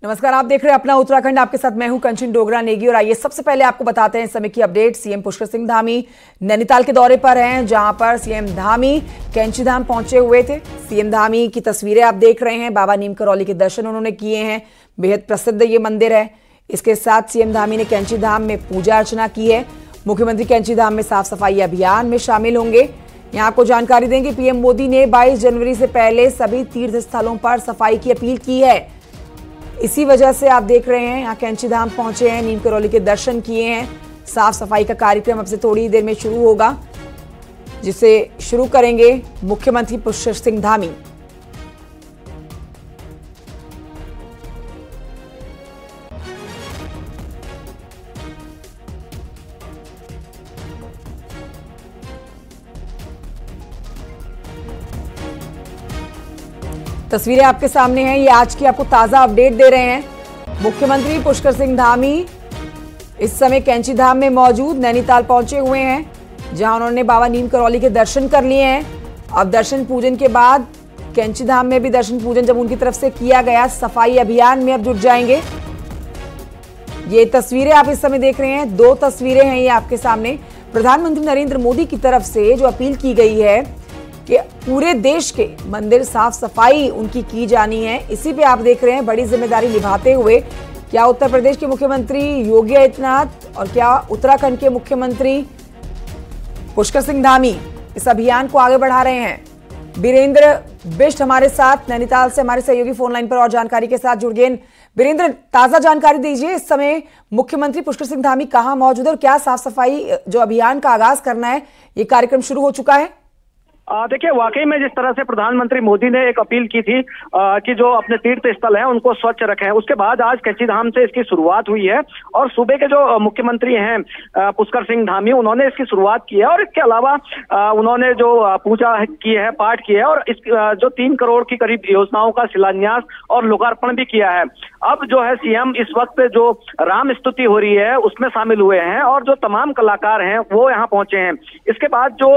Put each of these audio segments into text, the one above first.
नमस्कार, आप देख रहे हैं अपना उत्तराखंड। आपके साथ मैं हूं कंचन डोगरा नेगी। और आइए सबसे पहले आपको बताते हैं इस समय की अपडेट। सीएम पुष्कर सिंह धामी नैनीताल के दौरे पर हैं, जहां पर सीएम धामी कैंची धाम पहुंचे हुए थे। सीएम धामी की तस्वीरें आप देख रहे हैं। बाबा नीम करौली के दर्शन उन्होंने किए हैं। बेहद प्रसिद्ध ये मंदिर है। इसके साथ सीएम धामी ने कैंची धाम में पूजा अर्चना की है। मुख्यमंत्री कैंची धाम में साफ सफाई अभियान में शामिल होंगे। यहाँ आपको जानकारी दें कि पीएम मोदी ने 22 जनवरी से पहले सभी तीर्थ स्थलों पर सफाई की अपील की है। इसी वजह से आप देख रहे हैं यहाँ कैंची धाम पहुंचे हैं, नीम करौली के दर्शन किए हैं। साफ सफाई का कार्यक्रम अब से थोड़ी ही देर में शुरू होगा, जिसे शुरू करेंगे मुख्यमंत्री पुष्कर सिंह धामी। तस्वीरें आपके सामने हैं। ये आज की आपको ताजा अपडेट दे रहे हैं। मुख्यमंत्री पुष्कर सिंह धामी इस समय कैंची धाम में मौजूद नैनीताल पहुंचे हुए हैं, जहां उन्होंने बाबा नीम करौली के दर्शन कर लिए हैं। अब दर्शन पूजन के बाद कैंची धाम में भी दर्शन पूजन जब उनकी तरफ से किया गया, सफाई अभियान में अब जुट जाएंगे। ये तस्वीरें आप इस समय देख रहे हैं। 2 तस्वीरें हैं ये आपके सामने। प्रधानमंत्री नरेंद्र मोदी की तरफ से जो अपील की गई है कि पूरे देश के मंदिर साफ सफाई उनकी की जानी है, इसी पे आप देख रहे हैं बड़ी जिम्मेदारी निभाते हुए क्या उत्तर प्रदेश के मुख्यमंत्री योगी आदित्यनाथ और क्या उत्तराखंड के मुख्यमंत्री पुष्कर सिंह धामी इस अभियान को आगे बढ़ा रहे हैं। वीरेंद्र बिष्ट हमारे साथ नैनीताल से हमारे सहयोगी फोन लाइन पर और जानकारी के साथ जुड़ गए। वीरेंद्र, ताजा जानकारी दीजिए, इस समय मुख्यमंत्री पुष्कर सिंह धामी कहाँ मौजूद है और क्या साफ सफाई जो अभियान का आगाज करना है, ये कार्यक्रम शुरू हो चुका है? देखिए, वाकई में जिस तरह से प्रधानमंत्री मोदी ने एक अपील की थी कि जो अपने तीर्थ स्थल हैं उनको स्वच्छ रखें, उसके बाद आज कैंची धाम से इसकी शुरुआत हुई है। और सूबे के जो मुख्यमंत्री हैं पुष्कर सिंह धामी, उन्होंने इसकी शुरुआत की है। और इसके अलावा उन्होंने जो पूजा की है, पाठ किया है और इस जो 3 करोड़ की करीब योजनाओं का शिलान्यास और लोकार्पण भी किया है। अब जो है सीएम इस वक्त जो राम स्तुति हो रही है उसमें शामिल हुए हैं और जो तमाम कलाकार हैं वो यहाँ पहुंचे हैं। इसके बाद जो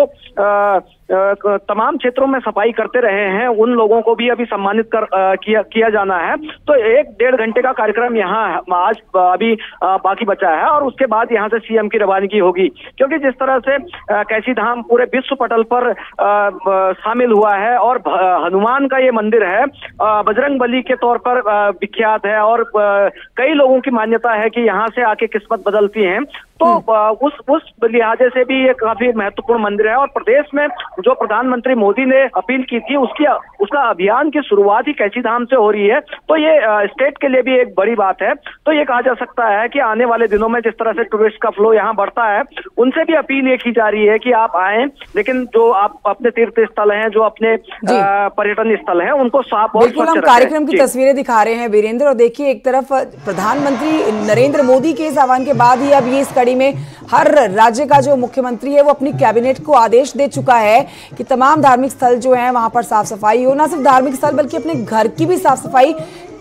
तमाम क्षेत्रों में सफाई करते रहे हैं उन लोगों को भी अभी सम्मानित किया जाना है। तो 1-1.5 घंटे का कार्यक्रम यहाँ आज अभी बाकी बचा है और उसके बाद यहाँ से सीएम की रवानगी होगी। क्योंकि जिस तरह से कैंची धाम पूरे विश्व पटल पर शामिल हुआ है और हनुमान का ये मंदिर है, बजरंगबली के तौर पर विख्यात है और कई लोगों की मान्यता है कि यहाँ से आके किस्मत बदलती है। तो उस लिहाजे से भी ये काफी महत्वपूर्ण मंदिर है। और प्रदेश में जो प्रधानमंत्री मोदी ने अपील की थी उसका अभियान की शुरुआत ही कैंची धाम से हो रही है। तो ये स्टेट के लिए भी एक बड़ी बात है। तो ये कहा जा सकता है कि आने वाले दिनों में जिस तरह से टूरिस्ट का फ्लो यहाँ बढ़ता है, उनसे भी अपील ये की जा रही है कि आप आएं, लेकिन जो आप अपने तीर्थ स्थल हैं, जो अपने पर्यटन स्थल हैं, उनको साफ और स्वच्छ रखें। कार्यक्रम की तस्वीरें दिखा रहे हैं वीरेंद्र। और देखिए, एक तरफ प्रधानमंत्री नरेंद्र मोदी के इस आह्वान के बाद ही अब ये इस कड़ी में हर राज्य का जो मुख्यमंत्री है वो अपनी कैबिनेट को आदेश दे चुका है कि तमाम धार्मिक स्थल जो हैं वहां पर साफ सफाई हो। ना सिर्फ धार्मिक स्थल बल्कि अपने घर की भी साफ सफाई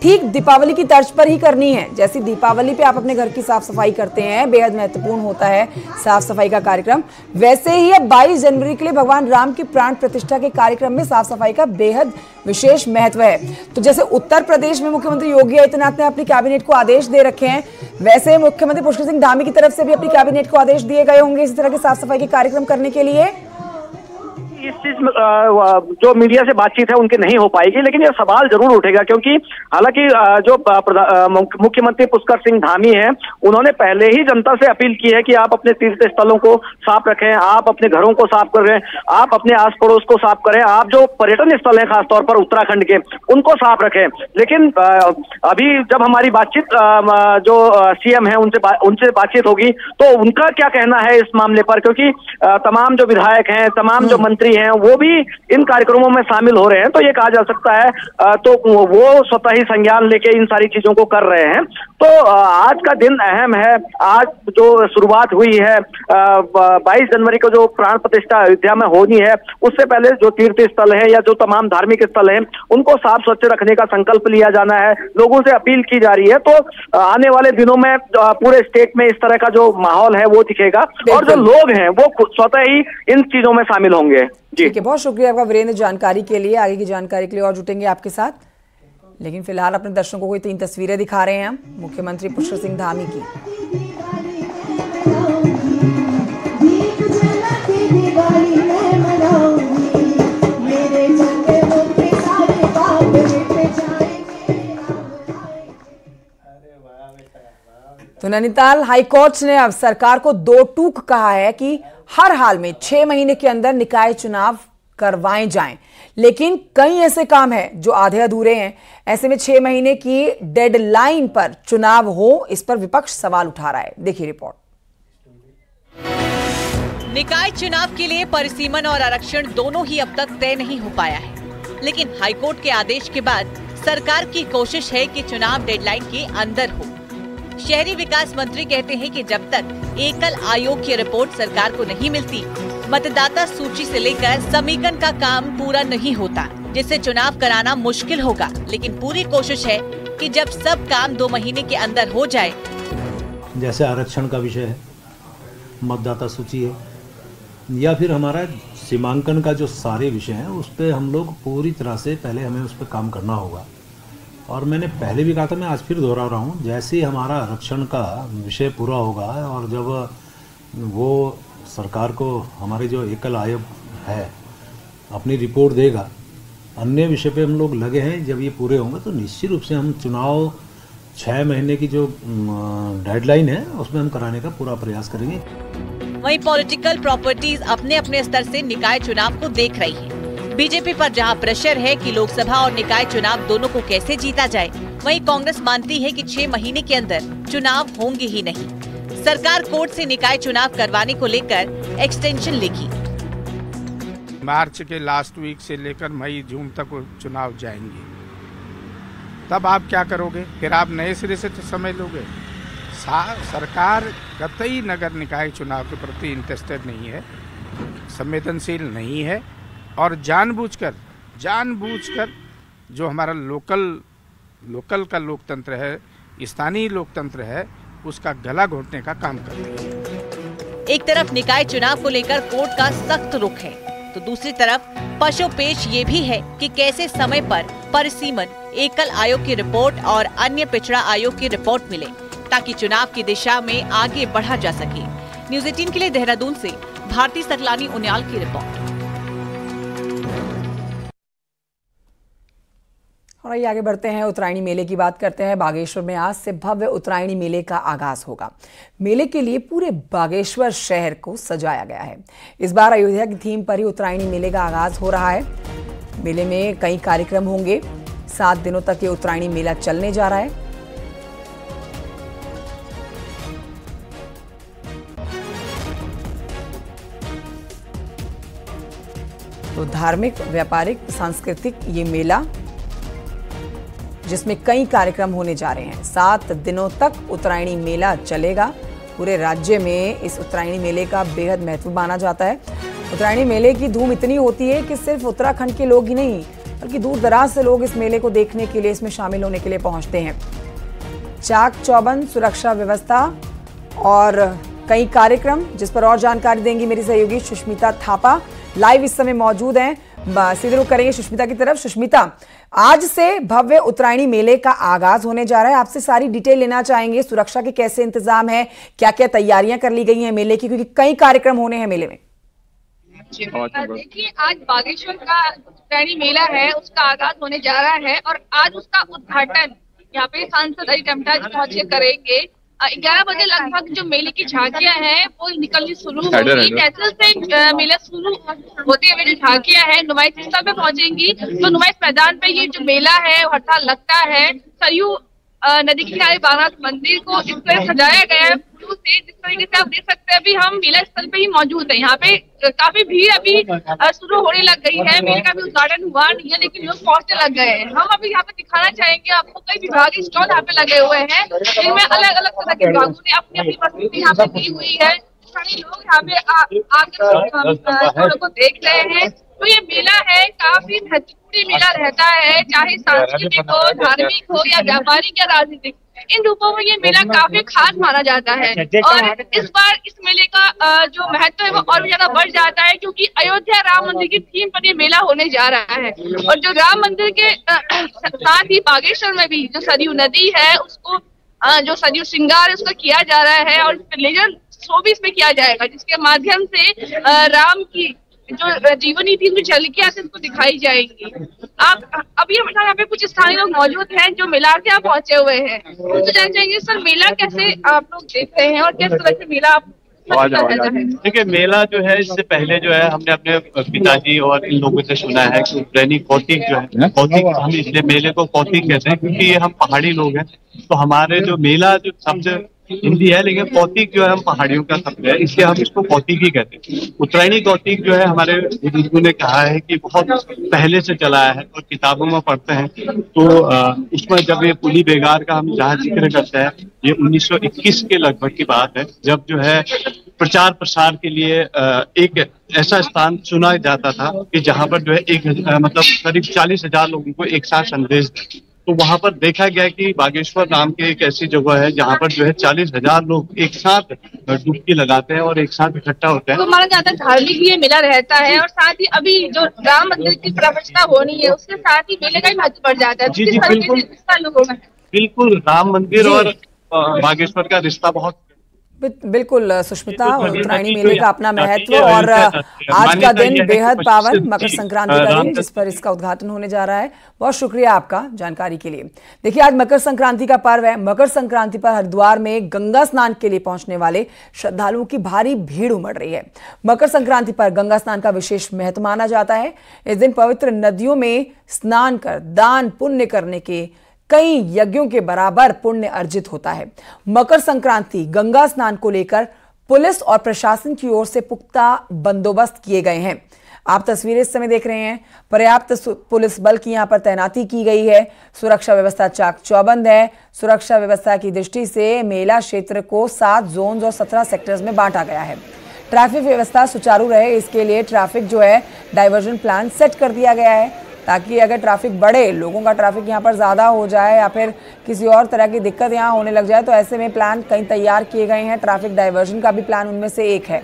ठीक दीपावली की तर्ज पर ही करनी है। जैसे दीपावली पे आप अपने घर की साफ सफाई करते हैं, बेहद महत्वपूर्ण होता है साफ सफाई का कार्यक्रम, वैसे ही अब 22 जनवरी के लिए भगवान राम की प्राण प्रतिष्ठा के कार्यक्रम में साफ सफाई का बेहद विशेष महत्व है। तो जैसे उत्तर प्रदेश में मुख्यमंत्री योगी आदित्यनाथ ने अपनी कैबिनेट को आदेश दे रखे हैं, वैसे मुख्यमंत्री पुष्कर सिंह धामी की तरफ से भी अपनी कैबिनेट को आदेश दिए गए होंगे इस तरह के साफ सफाई के कार्यक्रम करने के लिए। इस चीज में जो मीडिया से बातचीत है उनकी नहीं हो पाएगी, लेकिन यह सवाल जरूर उठेगा। क्योंकि हालांकि जो मुख्यमंत्री पुष्कर सिंह धामी हैं, उन्होंने पहले ही जनता से अपील की है कि आप अपने तीर्थ स्थलों को साफ रखें, आप अपने घरों को साफ करें, आप अपने आस पड़ोस को साफ करें, आप जो पर्यटन स्थल हैं खासतौर पर उत्तराखंड के, उनको साफ रखें। लेकिन अभी जब हमारी बातचीत जो सीएम है उनसे बातचीत होगी तो उनका क्या कहना है इस मामले पर। क्योंकि तमाम जो विधायक हैं, तमाम जो मंत्री हैं, वो भी इन कार्यक्रमों में शामिल हो रहे हैं। तो ये कहा जा सकता है तो वो स्वतः ही संज्ञान लेके इन सारी चीजों को कर रहे हैं। तो आज का दिन अहम है। आज जो शुरुआत हुई है 22 जनवरी को जो प्राण प्रतिष्ठा अयोध्या में होनी है, उससे पहले जो तीर्थ स्थल है या जो तमाम धार्मिक स्थल हैं उनको साफ स्वच्छ रखने का संकल्प लिया जाना है। लोगों से अपील की जा रही है। तो आने वाले दिनों में पूरे स्टेट में इस तरह का जो माहौल है वो दिखेगा और जो लोग हैं वो स्वतः ही इन चीजों में शामिल होंगे। ठीक है, बहुत शुक्रिया आपका वीरेंद्र जानकारी के लिए। आगे की जानकारी के लिए और जुटेंगे आपके साथ। लेकिन फिलहाल अपने दर्शकों को 3 तस्वीरें दिखा रहे हैं हम मुख्यमंत्री पुष्कर सिंह धामी की। तो नैनीताल हाईकोर्ट ने अब सरकार को 2 टूक कहा है कि हर हाल में 6 महीने के अंदर निकाय चुनाव करवाए जाएं, लेकिन कई ऐसे काम हैं जो आधे अधूरे हैं। ऐसे में 6 महीने की डेडलाइन पर चुनाव हो, इस पर विपक्ष सवाल उठा रहा है। देखिए रिपोर्ट। निकाय चुनाव के लिए परिसीमन और आरक्षण दोनों ही अब तक तय नहीं हो पाया है, लेकिन हाईकोर्ट के आदेश के बाद सरकार की कोशिश है कि चुनाव डेडलाइन के अंदर हो। शहरी विकास मंत्री कहते हैं कि जब तक एकल आयोग की रिपोर्ट सरकार को नहीं मिलती, मतदाता सूची से लेकर समीकरण का काम पूरा नहीं होता, जिससे चुनाव कराना मुश्किल होगा। लेकिन पूरी कोशिश है कि जब सब काम 2 महीने के अंदर हो जाए। जैसे आरक्षण का विषय है, मतदाता सूची है, या फिर हमारा सीमांकन का जो सारे विषय हैं, उस पर हम लोग पूरी तरह से पहले हमें उस पर काम करना होगा। और मैंने पहले भी कहा था, मैं आज फिर दोहरा रहा हूँ, जैसे ही हमारा आरक्षण का विषय पूरा होगा और जब वो सरकार को हमारे जो एकल आयोग है अपनी रिपोर्ट देगा, अन्य विषय पे हम लोग लगे हैं। जब ये पूरे होंगे तो निश्चित रूप से हम चुनाव 6 महीने की जो डेडलाइन है उसमें हम कराने का पूरा प्रयास करेंगे। वहीं पॉलिटिकल प्रॉपर्टीज अपने अपने स्तर से निकाय चुनाव को देख रही है। बीजेपी पर जहां प्रेशर है कि लोकसभा और निकाय चुनाव दोनों को कैसे जीता जाए, वहीं कांग्रेस मानती है कि 6 महीने के अंदर चुनाव होंगे ही नहीं। सरकार कोर्ट से निकाय चुनाव करवाने को लेकर एक्सटेंशन लेगी। मार्च के लास्ट वीक से लेकर मई जून तक चुनाव जाएंगे, तब आप क्या करोगे? फिर आप नए सिरे से तो समय लोगे। सरकार कतई नगर निकाय चुनाव के प्रति इंटरेस्टेड नहीं है, संवेदनशील नहीं है, और जानबूझकर जो हमारा लोकल का लोकतंत्र है, स्थानीय लोकतंत्र है, उसका गला घोटने का काम कर रही है। एक तरफ निकाय चुनाव को लेकर कोर्ट का सख्त रुख है, तो दूसरी तरफ पशोपेश ये भी है कि कैसे समय पर परिसीमन, एकल आयोग की रिपोर्ट और अन्य पिछड़ा आयोग की रिपोर्ट मिले, ताकि चुनाव की दिशा में आगे बढ़ा जा सके। न्यूज़ 18 के लिए देहरादून से भारती सकलानी उनियाल की रिपोर्ट। और आइए आगे बढ़ते हैं, उत्तरायणी मेले की बात करते हैं। बागेश्वर में आज से भव्य उत्तरायणी मेले का आगाज होगा। मेले के लिए पूरे बागेश्वर शहर को सजाया गया है। इस बार अयोध्या की थीम पर ही उत्तरायणी मेले का आगाज हो रहा है। मेले में कई कार्यक्रम होंगे। 7 दिनों तक ये उत्तरायणी मेला चलने जा रहा है। तो धार्मिक, व्यापारिक, सांस्कृतिक ये मेला, जिसमें कई कार्यक्रम होने जा रहे हैं। 7 दिनों तक उत्तरायणी मेला चलेगा। पूरे राज्य में इस उत्तरायणी मेले का बेहद महत्व माना जाता है। उत्तरायणी मेले की धूम इतनी होती है कि सिर्फ उत्तराखंड के लोग ही नहीं, बल्कि दूर दराज से लोग इस मेले को देखने के लिए, इसमें शामिल होने के लिए पहुंचते हैं। चाक चौबंद, सुरक्षा व्यवस्था और कई कार्यक्रम, जिस पर और जानकारी देंगी मेरी सहयोगी सुष्मिता थापा, लाइव इस समय मौजूद हैं। सीधे रुख करेंगे सुष्मिता की तरफ। सुष्मिता, आज से भव्य उत्तरायणी मेले का आगाज होने जा रहा है। आपसे सारी डिटेल लेना चाहेंगे। सुरक्षा के कैसे इंतजाम है, क्या क्या तैयारियां कर ली गई हैं मेले की, क्योंकि कई कार्यक्रम होने हैं मेले में। देखिए, आज बागेश्वर का उत्तरायणी मेला है, उसका आगाज होने जा रहा है और आज उसका उद्घाटन यहाँ पे सांसद अली टम्टा जी पहुंच के करेंगे। 11 बजे लगभग जो मेले की झांकियां हैं वो निकलनी शुरू होगी। कैसल से मेला शुरू होते हुए जो झांकियां हैं नुमाइश स्थल पे पहुंचेंगी। तो नुमाइश मैदान पे ये जो मेला है हर साल लगता है। सरयू नदी के किनारे बागनाथ मंदिर को इस तरह सजाया गया है फूलों से, जिस तरीके से आप देख सकते हैं। अभी हम मेला स्थल पे ही मौजूद है। यहाँ पे काफी भीड़ अभी शुरू होने लग गई है। मेले का भी उद्घाटन हुआ नहीं है, लेकिन लोग पहुंचने लग गए हैं। हम अभी यहाँ पे दिखाना चाहेंगे आपको कई विभागीय स्टॉल यहाँ पे लगे हुए हैं, जिनमें अलग अलग तरह के विभागों ने अपनी अपनी प्रस्तुति यहाँ पे दी हुई है। सभी लोग यहाँ पे आकर को देख रहे हैं। तो ये मेला है, काफी महत्वपूर्ण मेला रहता है, चाहे सांस्कृतिक हो, धार्मिक हो या व्यापारिक या राजनीतिक। इन रूपों में ये मेला काफी खास माना जाता है। और इस बार इस मेले का जो महत्व है वो और भी ज्यादा बढ़ जाता है, क्योंकि अयोध्या राम मंदिर की थीम पर ये मेला होने जा रहा है। और जो राम मंदिर के साथ ही बागेश्वर में भी जो सरयू नदी है उसको जो सरयू श्रृंगार है उसका किया जा रहा है, और लेजर शो भी इसमें किया जाएगा, जिसके माध्यम से राम की जो जीवनी थी उसमें झलकियां उसको दिखाई जाएंगी। आप अभी हमारे यहाँ पे कुछ स्थानीय लोग मौजूद हैं जो मेला के यहाँ पहुंचे हुए हैं, तो जानना चाहेंगे सर मेला कैसे आप लोग देखते हैं और किस तरह से मेला आप देखिए, मेला जो है इससे पहले जो है हमने अपने पिताजी और इन लोगों से सुना है कि उज्जैनी कौतिक जो है, कौतिक हम इसलिए मेले को कौतिक कहते हैं क्योंकि ये हम पहाड़ी लोग हैं, तो हमारे जो मेला जो शब्द हिंदी है लेकिन कौतिक जो है हम पहाड़ियों का शब्द है, इसलिए हम इसको कौतिक ही कहते हैं। उत्तरायणी कौतिक जो है हमारे बुजुर्गों ने कहा है कि बहुत पहले से चला है और किताबों में पढ़ते हैं, तो उसमें जब ये पुली बेगार का हम जहाँ जिक्र करते हैं ये 1921 के लगभग की बात है, जब जो है प्रचार प्रसार के लिए एक ऐसा स्थान चुना जाता था कि जहाँ पर जो है मतलब करीब 40,000 लोगों को एक साथ संदेश दें। तो वहां पर देखा गया कि बागेश्वर नाम की एक ऐसी जगह है जहाँ पर जो है 40,000 लोग एक साथ डुबकी लगाते हैं और एक साथ इकट्ठा होते हैं। तो माना जाता है धार्मिक ये मेला रहता है, और साथ ही अभी जो राम मंदिर की प्रतिष्ठा होनी है उसके साथ ही मेले का ही महत्व बढ़ जाता है। जी जी बिल्कुल, राम मंदिर और बागेश्वर का रिश्ता बहुत बिल्कुल सुष्मिता, उत्तरायणी मेले का अपना महत्व और आज का दिन बेहद पावन मकर संक्रांति का दिन जिस पर इसका उद्घाटन होने जा रहा है। बहुत शुक्रिया आपका जानकारी के लिए। देखिए, आज मकर संक्रांति का पर्व है। मकर संक्रांति पर हरिद्वार में गंगा स्नान के लिए पहुंचने वाले श्रद्धालुओं की भारी भीड़ उमड़ रही है। मकर संक्रांति पर गंगा स्नान का विशेष महत्व माना जाता है। इस दिन पवित्र नदियों में स्नान कर दान पुण्य करने के कई यज्ञों के बराबर पुण्य अर्जित होता है। मकर संक्रांति गंगा स्नान को लेकर पुलिस और प्रशासन की ओर से पुख्ता बंदोबस्त किए गए हैं। आप तस्वीरें इस समय देख रहे हैं। पर्याप्त पुलिस बल की यहां पर तैनाती की गई है। सुरक्षा व्यवस्था चाक चौबंद है। सुरक्षा व्यवस्था की दृष्टि से मेला क्षेत्र को 7 जोन और 17 सेक्टर्स में बांटा गया है। ट्रैफिक व्यवस्था सुचारू रहे इसके लिए ट्रैफिक जो है डाइवर्जन प्लान सेट कर दिया गया है, ताकि अगर ट्रैफिक बढ़े, लोगों का ट्रैफिक यहाँ पर ज़्यादा हो जाए या फिर किसी और तरह की दिक्कत यहाँ होने लग जाए, तो ऐसे में प्लान कई तैयार किए गए हैं। ट्रैफिक डाइवर्जन का भी प्लान उनमें से एक है।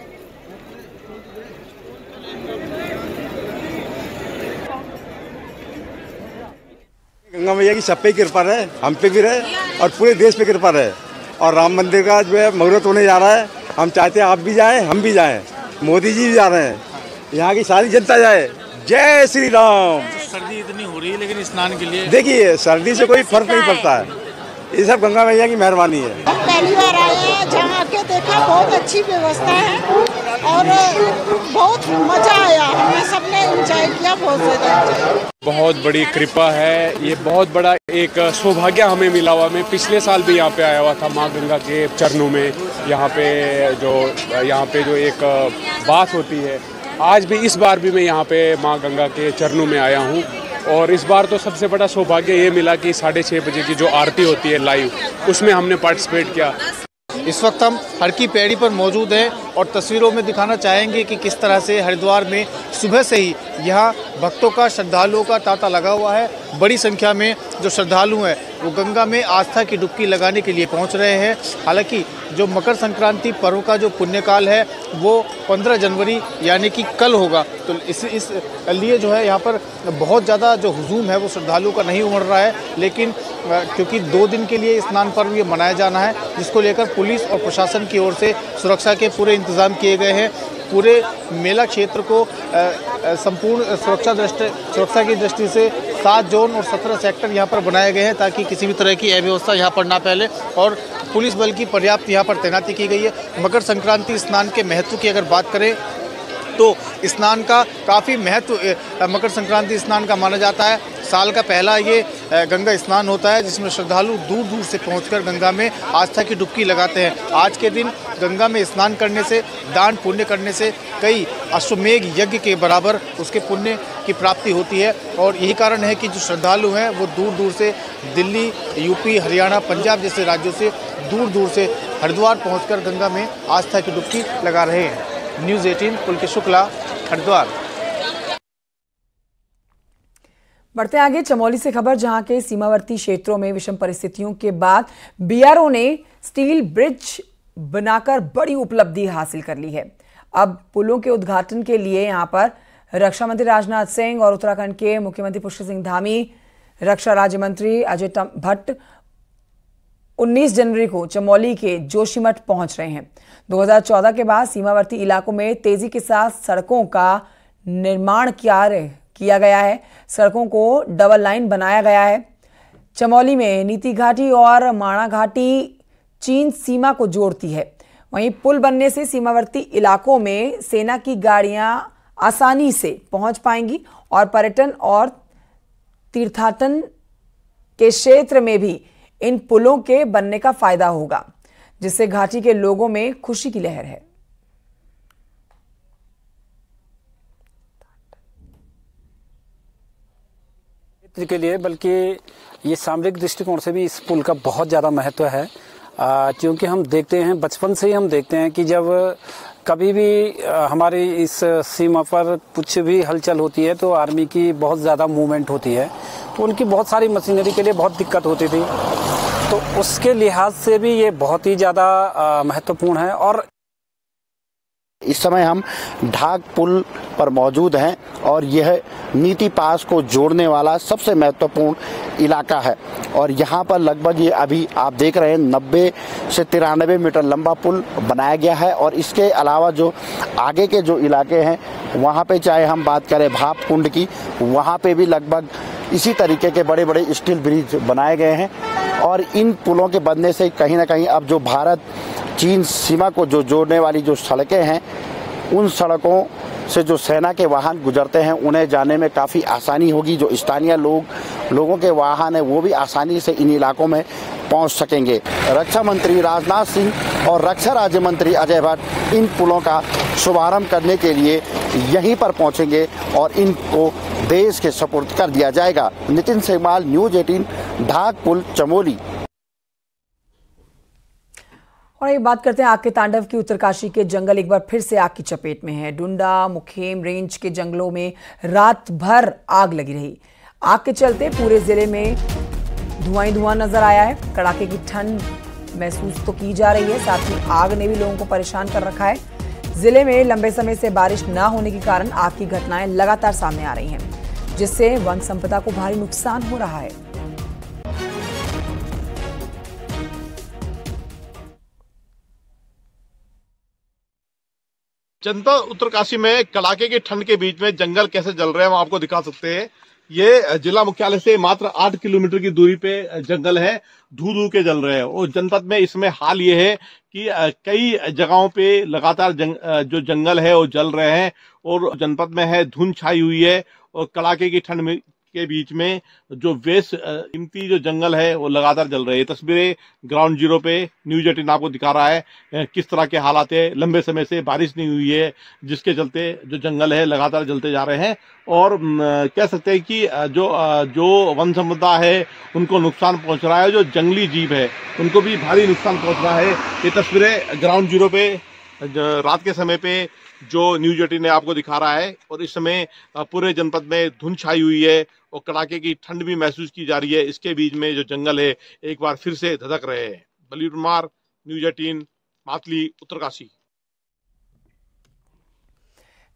गंगा मैया की सब पे कृपा रहे, हम पे भी रहे और पूरे देश पे कृपा रहे। और राम मंदिर का जो है मुहूर्त होने जा रहा है, हम चाहते हैं आप भी जाएं, हम भी जाएं, मोदी जी भी जा रहे हैं, यहाँ की सारी जनता जाए। जय श्री राम। सर्दी इतनी हो रही है लेकिन स्नान के लिए देखिए सर्दी से कोई फर्क नहीं पड़ता है, ये सब गंगा मैया की मेहरबानी है। हम पहली बार आए हैं, जहाँ आके देखा बहुत अच्छी व्यवस्था है और बहुत मजा आया, हमने सबने एंजॉय किया बहुत बड़ी कृपा है, ये बहुत बड़ा एक सौभाग्य हमें मिला हुआ। मैं पिछले साल भी यहाँ पे आया हुआ था माँ गंगा के चरणों में। यहाँ पे जो एक बात होती है, आज भी इस बार भी मैं यहाँ पे माँ गंगा के चरणों में आया हूँ और इस बार तो सबसे बड़ा सौभाग्य ये मिला कि 6:30 बजे की जो आरती होती है लाइव, उसमें हमने पार्टिसिपेट किया। इस वक्त हम हर की पैड़ी पर मौजूद हैं और तस्वीरों में दिखाना चाहेंगे कि किस तरह से हरिद्वार में सुबह से ही यहाँ भक्तों का, श्रद्धालुओं का तांता लगा हुआ है। बड़ी संख्या में जो श्रद्धालु हैं वो गंगा में आस्था की डुबकी लगाने के लिए पहुँच रहे हैं। हालांकि जो मकर संक्रांति पर्व का जो पुण्यकाल है वो 15 जनवरी यानी कि कल होगा, तो इस लिए जो है यहाँ पर बहुत ज़्यादा जो हुजूम है वो श्रद्धालुओं का नहीं उमड़ रहा है। लेकिन क्योंकि 2 दिन के लिए स्नान पर्व ये मनाया जाना है, जिसको लेकर पुलिस और प्रशासन की ओर से सुरक्षा के पूरे इंतजाम किए गए हैं। पूरे मेला क्षेत्र को संपूर्ण सुरक्षा की दृष्टि से 7 जोन और 17 सेक्टर यहाँ पर बनाए गए हैं ताकि किसी भी तरह की अव्यवस्था यहाँ पर ना फैले और पुलिस बल की पर्याप्त यहाँ पर तैनाती की गई है। मकर संक्रांति स्नान के महत्व की अगर बात करें तो स्नान का काफ़ी महत्व मकर संक्रांति स्नान का माना जाता है। साल का पहला ये गंगा स्नान होता है जिसमें श्रद्धालु दूर दूर से पहुंचकर गंगा में आस्था की डुबकी लगाते हैं। आज के दिन गंगा में स्नान करने से, दान पुण्य करने से कई अश्वमेघ यज्ञ के बराबर उसके पुण्य की प्राप्ति होती है और यही कारण है कि जो श्रद्धालु हैं वो दूर दूर से दिल्ली, यूपी, हरियाणा, पंजाब जैसे राज्यों से दूर दूर से हरिद्वार पहुँचकर गंगा में आस्था की डुबकी लगा रहे हैं। न्यूज़ 18 पुलकेश शुक्ला, हरिद्वार। बढ़ते आगे चमोली से खबर, जहां के सीमावर्ती क्षेत्रों में विषम परिस्थितियों के बाद बीआरओ ने स्टील ब्रिज बनाकर बड़ी उपलब्धि हासिल कर ली है। अब पुलों के उद्घाटन के लिए यहां पर रक्षा मंत्री राजनाथ सिंह और उत्तराखंड के मुख्यमंत्री पुष्कर सिंह धामी, रक्षा राज्य मंत्री अजय भट्ट 19 जनवरी को चमोली के जोशीमठ पहुंच रहे हैं। 2014 के बाद सीमावर्ती इलाकों में तेजी के साथ सड़कों का निर्माण किया गया है। सड़कों को डबल लाइन बनाया गया है। चमोली में नीति घाटी और माणा घाटी चीन सीमा को जोड़ती है। वहीं पुल बनने से सीमावर्ती इलाकों में सेना की गाड़ियां आसानी से पहुंच पाएंगी और पर्यटन और तीर्थाटन के क्षेत्र में भी इन पुलों के बनने का फायदा होगा, जिससे घाटी के लोगों में खुशी की लहर है। के लिए बल्कि ये सामरिक दृष्टिकोण से भी इस पुल का बहुत ज़्यादा महत्व है, क्योंकि हम देखते हैं, बचपन से ही हम देखते हैं कि जब कभी भी हमारी इस सीमा पर कुछ भी हलचल होती है तो आर्मी की बहुत ज़्यादा मूवमेंट होती है, तो उनकी बहुत सारी मशीनरी के लिए बहुत दिक्कत होती थी। तो उसके लिहाज से भी ये बहुत ही ज़्यादा महत्वपूर्ण है। और इस समय हम ढाक पुल पर मौजूद हैं और यह नीति पास को जोड़ने वाला सबसे महत्वपूर्ण इलाका है। और यहाँ पर लगभग ये अभी आप देख रहे हैं 90 से 93 मीटर लंबा पुल बनाया गया है। और इसके अलावा जो आगे के जो इलाके हैं वहाँ पे चाहे हम बात करें भाप कुंड की, वहाँ पे भी लगभग इसी तरीके के बड़े बड़े स्टील ब्रिज बनाए गए हैं। और इन पुलों के बनने से कहीं ना कहीं अब जो भारत चीन सीमा को जो जोड़ने वाली जो सड़कें हैं, उन सड़कों से जो सेना के वाहन गुजरते हैं उन्हें जाने में काफ़ी आसानी होगी। जो स्थानीय लोगों के वाहन हैं वो भी आसानी से इन इलाकों में पहुंच सकेंगे। रक्षा मंत्री राजनाथ सिंह और रक्षा राज्य मंत्री अजय भट्ट इन पुलों का शुभारंभ करने के लिए यहीं पर पहुंचेंगे और इनको देश के सुपुर्द कर दिया जाएगा। नितिन सेगमाल, न्यूज़ 18, ढाक पुल, चमोली। और ये बात करते हैं आग के तांडव की। उत्तरकाशी के जंगल एक बार फिर से आग की चपेट में है। डुंडा मुखेम रेंज के जंगलों में रात भर आग लगी रही। आग के चलते पूरे जिले में धुआं ही धुआं नजर आया है। कड़ाके की ठंड महसूस तो की जा रही है, साथ ही आग ने भी लोगों को परेशान कर रखा है। जिले में लंबे समय से बारिश न होने के कारण आग की घटनाएं लगातार सामने आ रही हैं, जिससे वन संपदा को भारी नुकसान हो रहा है। जनता उत्तरकाशी में कड़ाके की ठंड के बीच में जंगल कैसे जल रहे हैं वो आपको दिखा सकते हैं। ये जिला मुख्यालय से मात्र 8 किलोमीटर की दूरी पे जंगल है, धू के जल रहे हैं। और जनपद में इसमें हाल ये है कि कई जगहों पे लगातार जो जंगल है वो जल रहे हैं और जनपद में है धुंध छाई हुई है। और कड़ाके की ठंड में के बीच में जो वेस्ट कीमती जो जंगल है वो लगातार जल रहे हैं। तस्वीरें ग्राउंड जीरो पे न्यूज़ 18 आपको दिखा रहा है किस तरह के हालात है। लंबे समय से बारिश नहीं हुई है, जिसके चलते जो जंगल है लगातार जलते जा रहे हैं। और कह सकते हैं कि जो वन संपदा है उनको नुकसान पहुंच रहा है, जो जंगली जीव है उनको भी भारी नुकसान पहुंच रहा है। ये तस्वीरें ग्राउंड जीरो पे रात के समय पे जो न्यूज़ 18 ने आपको दिखा रहा है। और इस समय पूरे जनपद में धुंध छाई हुई है और कड़ाके की ठंड भी महसूस की जा रही है। इसके बीच में जो जंगल है एक बार फिर से धधक रहे हैं। बलवीर कुमार, न्यूज़ 18, मातली, उत्तरकाशी।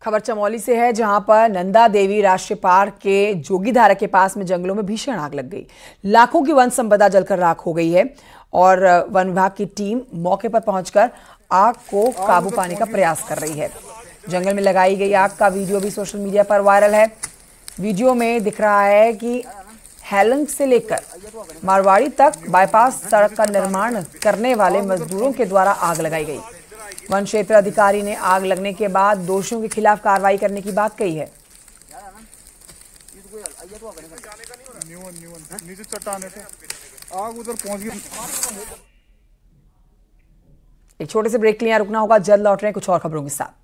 खबर चमोली से है, जहां पर नंदा देवी राष्ट्रीय पार्क के जोगीधारा के पास में जंगलों में भीषण आग लग गई। लाखों की वन संपदा जलकर राख हो गई है और वन विभाग की टीम मौके पर पहुंचकर आग को काबू पाने का प्रयास कर रही है। जंगल में लगाई गई आग का वीडियो भी सोशल मीडिया पर वायरल है। वीडियो में दिख रहा है कि हेलंग से लेकर मारवाड़ी तक बाईपास सड़क का निर्माण करने वाले मजदूरों के द्वारा आग लगाई गई। वन क्षेत्र अधिकारी ने आग लगने के बाद दोषियों के खिलाफ कार्रवाई करने की बात कही है। आग उधर पहुंच गई। एक छोटे से ब्रेक के लिए रुकना होगा, जल्द लौट रहे हैं कुछ और खबरों के साथ।